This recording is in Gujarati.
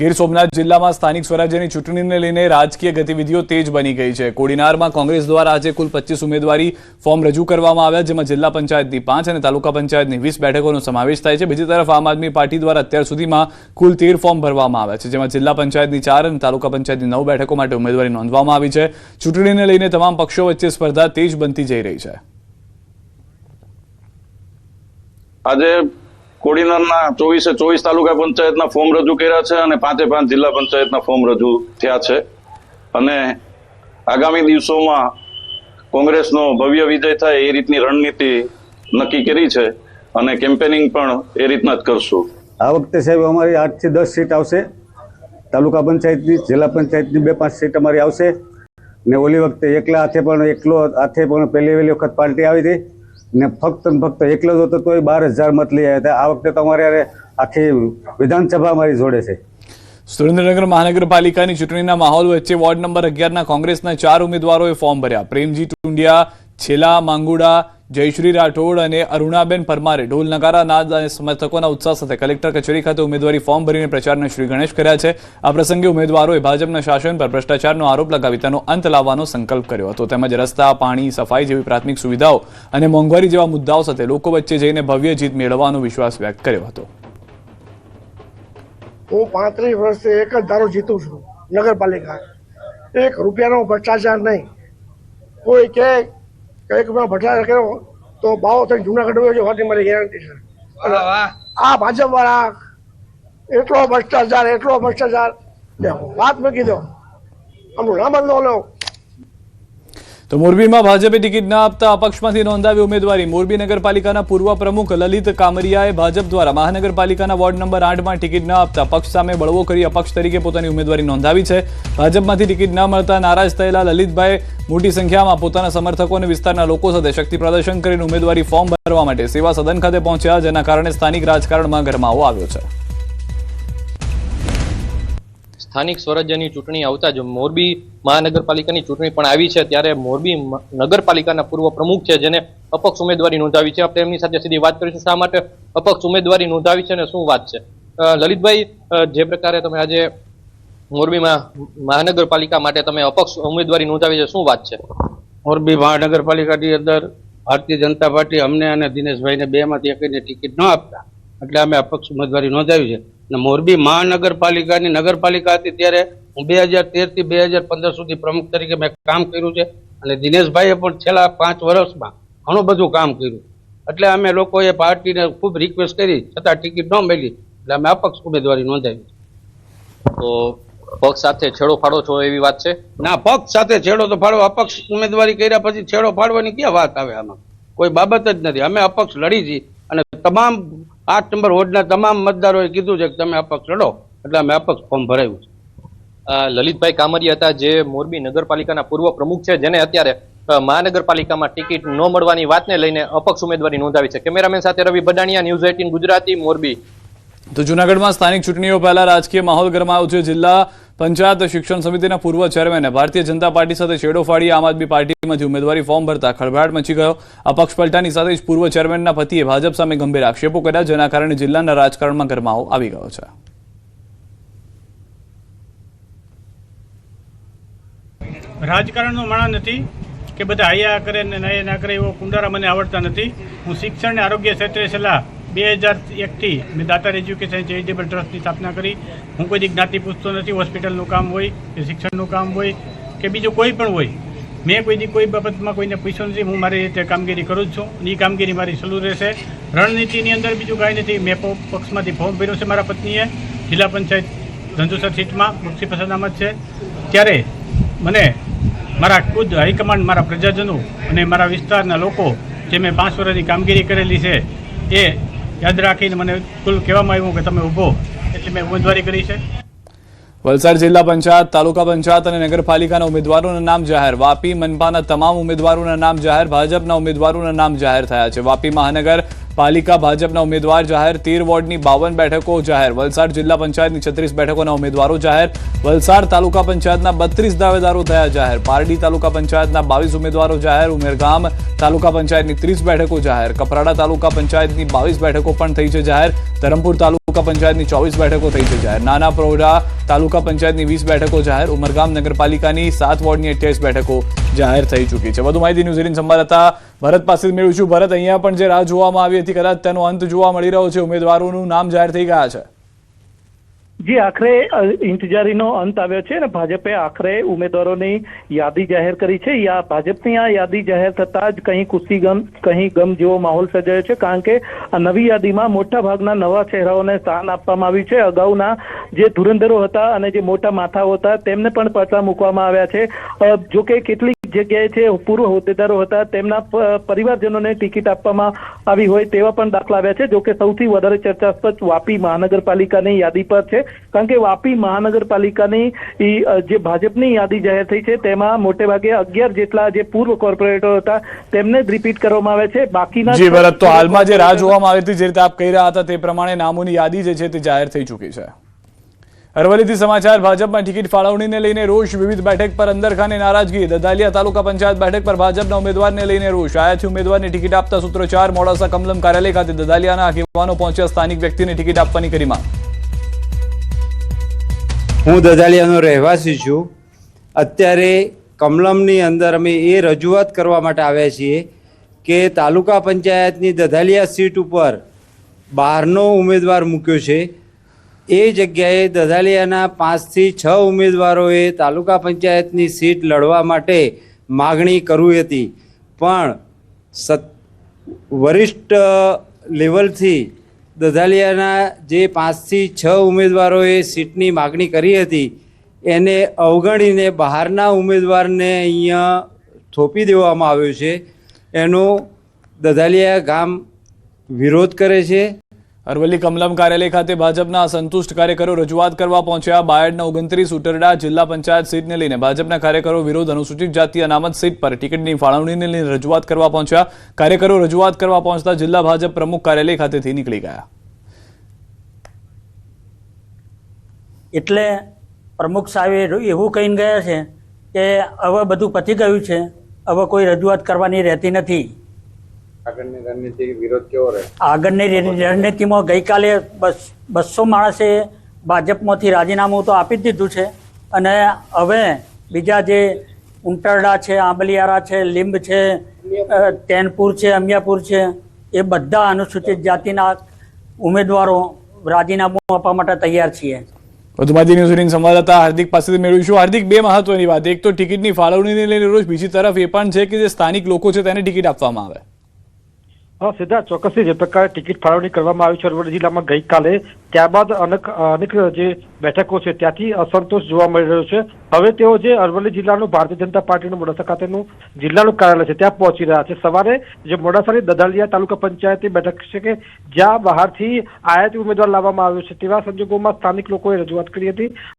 ગીર સોમનાથ જિલ્લામાં સ્થાનિક સ્વરાજ્યની ચૂંટણીને લઈને રાજકીય ગતિવિધિઓ તેજ બની ગઈ છે। કોડીનારમાં કોંગ્રેસ દ્વારા આજે કુલ 25 ઉમેદવારી ફોર્મ રજૂ કરવામાં આવ્યા, જેમાં જિલ્લા પંચાયતની 5 અને તાલુકા પંચાયતની 20 બેઠકોનો સમાવેશ થાય છે। બીજી તરફ આમ આદમી પાર્ટી દ્વારા અત્યાર સુધીમાં કુલ 13 ફોર્મ ભરવામાં આવ્યા છે, જેમાં જિલ્લા પંચાયતની 4 અને તાલુકા પંચાયતની 9 બેઠકો માટે ઉમેદવારી નોંધવામાં આવી છે। ચૂંટણીને લઈને તમામ પક્ષો વચ્ચે સ્પર્ધા તેજ બનતી જઈ રહી છે। આજે કોડીનારના 24 તાલુકા પંચાયતના ફોર્મ રજૂ કર્યા છે અને 5 જિલ્લા પંચાયતના ફોર્મ રજૂ થયા છે અને આગામી દિવસોમાં કોંગ્રેસનો ભવ્ય વિજય થાય એ રીતની રણનીતિ નક્કી કરી છે અને કેમ્પેનિંગ પણ એ રીતના જ કરશું। આ વખતે સાહેબ અમારી 8 થી 10 સીટ આવશે, તાલુકા પંચાયતની, જિલ્લા પંચાયતની 2-5 સીટ અમારી આવશે ને ઓલી વખતે એકલો હાથે પણ પહેલી વખત પાર્ટી આવી હતી ને ફક્ત એકલો જ હતો તોય 12,000 મત લઈ આવ્યા હતા। આ વખતે તો અમારે આખી વિધાનસભા અમારી જોડે છે। સુરેન્દ્રનગર મહાનગરપાલિકાની ચૂંટણીના માહોલ વચ્ચે વોર્ડ નંબર 11ના કોંગ્રેસના 4 ઉમેદવારોએ ફોર્મ ભર્યા। પ્રેમજી ટુંડિયા, છેલા માંગુડા, જયશ્રી રાઠોડ અને અરુણાબેન પરમારે ઢોલ નગારા નાદ અને સમર્થકોના ઉત્સાહ સાથે કલેક્ટર કચેરી ખાતે ઉમેદવારી ફોર્મ ભરીને પ્રચારના શ્રી ગણેશ કર્યા છે। આ પ્રસંગે ઉમેદવારોએ ભાજપના શાસન પર ભ્રષ્ટાચારનો આરોપ લગાવી તેનો અંત લાવવાનો સંકલ્પ કર્યો હતો, તેમજ રસ્તા, પાણી, સફાઈ જેવી પ્રાથમિક સુવિધાઓ અને મોંઘવારી જેવા મુદ્દાઓ સાથે લોકો વચ્ચે જઈને ભવ્ય જીત મેળવવાનો વિશ્વાસ વ્યક્ત કર્યો હતો। હું 35 વર્ષથી એક જ ધારો જીતું છું, નગરપાલિકા। 1 રૂપિયાનો ભ્રષ્ટાચાર નહીં। કોઈ કે 1 રૂપિયાનો ભ્રષ્ટાચાર કર્યો તો ભાવ થઈને જુનાગઢ હોય વાતની મારી ગેરંટી છે। આ ભાજપ વાળા એટલો ભ્રષ્ટાચાર વાત મૂકી દો, આમનું નામ જ ન લો। તો મોરબીમાં ભાજપે ટિકિટ ન આપતા અપક્ષમાંથી નોંધાવી ઉમેદવારી। મોરબી નગરપાલિકાના પૂર્વ પ્રમુખ લલિત કામરિયાએ ભાજપ દ્વારા મહાનગરપાલિકાના વોર્ડ નંબર 8માં ટિકિટ ન આપતા પક્ષ સામે બળવો કરી અપક્ષ તરીકે પોતાની ઉમેદવારી નોંધાવી છે। ભાજપમાંથી ટિકિટ ન મળતા નારાજ થયેલા લલિતભાઈ મોટી સંખ્યામાં પોતાના સમર્થકો અને વિસ્તારના લોકો સાથે શક્તિ પ્રદર્શન કરીને ઉમેદવારી ફોર્મ ભરવા માટે સેવા સદન ખાતે પહોંચ્યા, જેના કારણે સ્થાનિક રાજકારણમાં ગરમાવો આવ્યો છે। સ્થાનિક સ્વરાજ્યની ચૂંટણી આવતા જ મોરબી મહાનગરપાલિકાની ચૂંટણી પણ આવી છે, ત્યારે મોરબી નગરપાલિકાના પૂર્વ પ્રમુખ છે જેને અપક્ષ ઉમેદવારી નોંધાવી છે। આપણે એમની સાથે સીધી વાત કરીશું, શા માટે અપક્ષ ઉમેદવારી નોંધાવી છે અને શું વાત છે। લલિતભાઈ, જે પ્રકારે તમે આજે મોરબીમાં મહાનગરપાલિકા માટે તમે અપક્ષ ઉમેદવારી નોંધાવી છે, શું વાત છે? મોરબી મહાનગરપાલિકાની અંદર ભારતીય જનતા પાર્ટી અમને અને દિનેશભાઈને 2માંથી એકને ટિકિટ ન આપતા એટલે અમે અપક્ષ ઉમેદવારી નોંધાવી છે। અને મોરબી મહાનગરપાલિકાની નગરપાલિકા હતી ત્યારે હું 2013 થી 2015 સુધી પ્રમુખ તરીકે મેં કામ કર્યું છે અને દિનેશભાઈએ પણ છેલ્લા 5 વર્ષમાં ઘણું બધું કામ કર્યું, એટલે અમે લોકોએ પાર્ટીને ખૂબ રિક્વેસ્ટ કરી છતાં ટિકિટ ન મળી એટલે અમે અપક્ષ ઉમેદવારી નોંધાવી। તો પક્ષ સાથે છેડો ફાડો છો એવી વાત છે? ના, પક્ષ સાથે છેડો તો ફાડો, અપક્ષ ઉમેદવારી કર્યા પછી છેડો ફાડવાની ક્યાં વાત આવે? આમાં કોઈ બાબત જ નથી। અમે અપક્ષ લડી છીએ અને તમામ 8 નંબર વોર્ડના તમામ મતદારોએ કીધું છે કે તમે અપક્ષ લડો, એટલે અમે અપક્ષ ફોર્મ ભરાયું છે। લલિતભાઈ કામરિયા હતા, જે મોરબી નગરપાલિકાના પૂર્વ પ્રમુખ છે, જેને અત્યારે મહાનગરપાલિકામાં ટિકિટ ન મળવાની વાતને લઈને અપક્ષ ઉમેદવારી નોંધાવી છે। કેમેરામેન સાથે રવિ બડાણિયા, ન્યૂઝ 18 ગુજરાતી, મોરબી। તો જૂનાગઢમાં સ્થાનિક ચૂંટણીઓ પહેલા રાજકીય માહોલ ગરમાયો છે। જિલ્લા પંચાયત શિક્ષણ સમિતિના પૂર્વ ચેરમેને ભારતીય જનતા પાર્ટી સાથે છેડો ફાડી આમ આદમી પાર્ટીમાંથી ઉમેદવારી ફોર્મ ભરતા ખળભળાટ મચી ગયો। અપક્ષ પલટાની સાથે જ પૂર્વ ચેરમેનના પતિએ ભાજપ સામે ગંભીર આક્ષેપો કર્યા, જેના કારણે જિલ્લાના રાજકારણમાં ગરમાવો આવી ગયો છે। રાજકારણનો માણસ નથી કે બધા આયા કરે ને નયા ના કરે, એવો કુંડારા મને આવડતા નથી। હું શિક્ષણ અને આરોગ્ય ક્ષેત્રે છેલ્લા 2001થી મેં દાતાર એજ્યુકેશન ચેરિટેબલ ટ્રસ્ટની સ્થાપના કરી। હું કોઈ જ્ઞાતિ પૂછતો નથી, હોસ્પિટલનું કામ હોય કે શિક્ષણનું કામ હોય કે બીજું કોઈ પણ હોય, મેં કોઈ બાબતમાં કોઈને પૂછ્યું નથી। હું મારી રીતે કામગીરી કરું જ છું અને એ કામગીરી મારી ચાલુ રહેશે। રણનીતિની અંદર બીજું કાંઈ નથી। મેં પક્ષમાંથી ફોર્મ ભર્યું છે મારા પત્નીએ, જિલ્લા પંચાયત ધંધુસર સીટમાં મુક્ષી પસંદ આમદ છે। ત્યારે મને મારા ખુદ હાઈકમાન્ડ, મારા પ્રજાજનો અને મારા વિસ્તારના લોકો, જે મેં 5 વર્ષની કામગીરી કરેલી છે, એ યાદ રાખીને મને કુલ કહેવામાં આવ્યું કે તમે ઊભો, એટલે મેં ઉમેદવારી કરી છે। વલસાડ જિલ્લા પંચાયત, તાલુકા પંચાયત અને નગરપાલિકાના ઉમેદવારોના નામ જાહેર। વાપી મનપાના તમામ ઉમેદવારોના નામ જાહેર। ભાજપના ઉમેદવારોના નામ જાહેર થયા છે। વાપી મહાનગરપાલિકા ભાજપના ઉમેદવાર જાહેર। 13 વોર્ડની 52 બેઠકો જાહેર। વલસાડ જિલ્લા પંચાયતની 36 બેઠકોના ઉમેદવારો જાહેર। વલસાડ તાલુકા પંચાયતના 32 દાવેદારો થયા જાહેર। પારડી તાલુકા પંચાયતના 22 ઉમેદવારો જાહેર। ઉમેરગામ તાલુકા પંચાયતની 30 બેઠકો જાહેર। કપરાડા તાલુકા પંચાયતની 22 બેઠકો પણ થઈ છે જાહેર। ધરમપુર તાલુકા તાલુકા પંચાયતની 24 બેઠકો થઈ છે જાહેર. નાના પ્રોડા તાલુકા પંચાયતની 20 બેઠકો જાહેર. ઉમરગામ નગરપાલિકાની 7 વોર્ડની 28 બેઠકો જાહેર થઈ ચૂકી છે. વધુ માહિતી ન્યૂઝ 18 સંવાદદાતા ભરત પાસે મેળવીશું. ભરત, અહીંયા પણ જે રાહ જોવામાં આવી હતી, કદાચ તેનો અંત જોવા મળી રહ્યો છે. ઉમેદવારોનું નામ જાહેર થઈ ગયા છે. જે આખરે ઇંતજારીનો અંત આવ્યો છે અને ભાજપે આખરે ઉમેદવારોની યાદી જાહેર કરી છે. ભાજપની આ યાદી જાહેર થતાં જ કંઈ ખુશી કંઈ ગમ જેવો માહોલ સર્જાયો છે, કારણ કે આ નવી યાદીમાં મોટા ભાગના નવા ચહેરાઓને સ્થાન આપવામાં આવ્યું છે. અગાઉના જે ધુરંધરો હતા અને જે મોટા માથાઓ હતા તેમને પણ પાછા મૂકવામાં આવ્યા છે. જોકે કેટલીક જગ્યાએ છે પૂર્વ હોદ્દેદારો હતા તેમના પરિવારજનોને ટિકિટ આપવામાં આવી હોય તેવા પણ દાખલા આવ્યા છે. જોકે સૌથી વધારે ચર્ચાસ્પદ વાપી મહાનગરપાલિકાની યાદી પર છે, કારણ કે વાપી મહાનગરપાલિકાની જે ભાજપની યાદી જાહેર થઈ છે તેમાં મોટે ભાગે 11 જેટલા જે પૂર્વ કોર્પોરેટરો હતા તેમને જ રિપીટ કરવામાં આવે છે. બાકીના જી ભરત, તો હાલમાં જે રાહ જોવામાં આવી હતી, જે રીતે આપ કહી રહ્યા હતા તે પ્રમાણે નામોની યાદી જે છે તે જાહેર થઈ ચૂકી છે. અરવલ્લીથી સમાચાર. ભાજપમાં ટિકિટ ફાળવણીને લઈને રોષ. વિવિધ બેઠક પર અંદરખાને નારાજગી. દદાલિયા તાલુકા પંચાયત બેઠક પર ભાજપના ઉમેદવારને લઈને રોષ. આયાથી ઉમેદવારને ટિકિટ આપતા સૂત્રોચ્ચાર. મોડાસા કમલમ કાર્યાલય ખાતે દદાલિયાના આગેવાનો પહોંચ્યા. સ્થાનિક વ્યક્તિને ટિકિટ આપવાની કરી માંગ. હું દદાલિયાનો રહેવાસી છું. અત્યારે કમલમની અંદર અમે એ રજૂઆત કરવા માટે આવ્યા છીએ કે તાલુકા પંચાયતની દદાલિયા સીટ ઉપર બહારનો ઉમેદવાર મૂક્યો છે. એ જગ્યાએ દદાલિયાના 5 થી 6 ઉમેદવારોએ તાલુકા પંચાયતની સીટ લડવા માટે માગણી કરવી હતી, પણ વરિષ્ઠ લેવલથી દદાલિયાના જે 5 થી 6 ઉમેદવારોએ સીટની માગણી કરી હતી એને અવગણીને બહારના ઉમેદવારને અહીંયા થોપી દેવામાં આવ્યો છે. એનો દદાલિયા ગામ વિરોધ કરે છે. અરવલ્લી કમલમ કાર્યાલય ખાતે ભાજપના અસંતુષ્ટ કાર્યકરો રજૂઆત કરવા પહોંચ્યા. બાયડના 29 ઉટરડા જિલ્લા પંચાયત સીટને લઈને ભાજપના કાર્યકરો વિરોધ. અનુસૂચિત જાતિ અનામત સીટ પર ટિકિટની ફાળવણીને લઈને રજૂઆત કરવા પહોંચ્યા. કાર્યકરો રજૂઆત કરવા પહોંચતા જિલ્લા ભાજપ પ્રમુખ કાર્યાલય ખાતેથી નીકળી ગયા. એટલે પ્રમુખ સાહેબ એવું કહીને ગયા છે કે હવે બધું પતી ગયું છે, હવે કોઈ રજૂઆત કરવાની રહેતી નથી. આગળની રણનીતિ વિરોધ કેવો રહે? આગળની રણનીતિમાં ગઈકાલે 200 માણસે ભાજપમાંથી રાજીનામું તો આપી જ દીધું છે અને હવે બીજા જે ઉંટરડા છે, આંબલિયારા છે, લીંબ છે, ટેનપુર છે, અમિયાપુર છે, એ બધા અનુસૂચિત જાતિના ઉમેદવારો રાજીનામું આપવા માટે તૈયાર છીએ. વધુ માહિતી ન્યૂઝ 18 સંવાદદાતા હાર્દિક પાસેથી મેળવીશું. હાર્દિક, બે મહત્વની વાત. એક તો ટિકિટની ફાળવણીને લઈને રોજ, બીજી તરફ એ પણ છે કે જે સ્થાનિક લોકો છે તેને ટિકિટ આપવામાં આવે. હા સિદ્ધાર્થ, ચોક્કસથી જે પ્રકારે ટિકિટ ફાળવણી કરવામાં આવી છે અરવલ્લી જિલ્લામાં ગઈકાલે, ત્યારબાદ અનેક જે બેઠકો છે ત્યાંથી અસંતોષ જોવા મળી રહ્યો છે. હવે તેઓ જે અરવલ્લી જિલ્લાનું ભારતીય જનતા પાર્ટીનું મોડાસા ખાતેનું જિલ્લાનું કાર્યાલય છે ત્યાં પહોંચી રહ્યા છે. સવારે જે મોડાસાની દદાલિયા તાલુકા પંચાયતની બેઠક છે કે જ્યાં બહારથી આયાતી ઉમેદવાર લાવવામાં આવ્યો છે તેવા સંજોગોમાં સ્થાનિક લોકોએ રજૂઆત કરી હતી